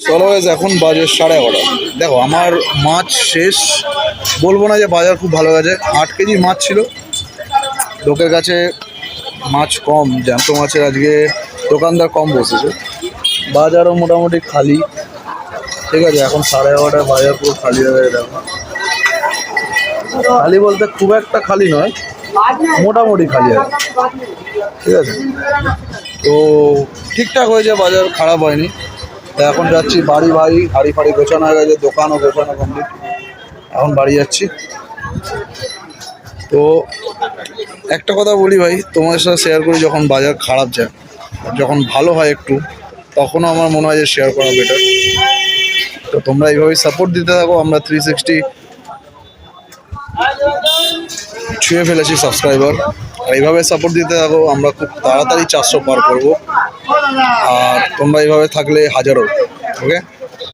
চলো গাইস, এখন বাজে 11:30। দেখো আমার মাছ শেষ। বলবো না যে বাজার খুব ভালো গেছে। 8 কেজি মাছ ছিল। লোকের কাছে মাছ কম, জ্যান্ত মাছের আজকে দোকানদার কম বসেছে। বাজারও মোটামুটি খালি। ঠিক আছে, এখন 11:30 বাজার পুরো খালি হয়ে গেছে। দেখো খালি বলতে খুব একটা খালি নয়, মোটামুটি খালি আছে। ঠিক আছে, তো ঠিকঠাক হয়েছে, বাজার খারাপ হয়নি। তা এখন যাচ্ছি বাড়ি। ভাই হাড়ি ফাড়ি গোছানো হয়ে গেছে, দোকানও গোছানো কমপ্লিট। এখন বাড়ি যাচ্ছি। তো একটা কথা বলি ভাই, তোমার সাথে শেয়ার করি, যখন বাজার খারাপ যায়, যখন ভালো হয় একটু, তখনও আমার মনে হয় যে শেয়ার করা বেটার। তো তোমরা এইভাবেই সাপোর্ট দিতে থাকো। আমরা 360 ছুঁয়ে ফেলেছি সাবস্ক্রাইবার। আর এইভাবে সাপোর্ট দিতে থাকো, আমরা খুব তাড়াতাড়ি 400 পার করবো। আর তোমরা এইভাবে থাকলে হাজারো। ওকে।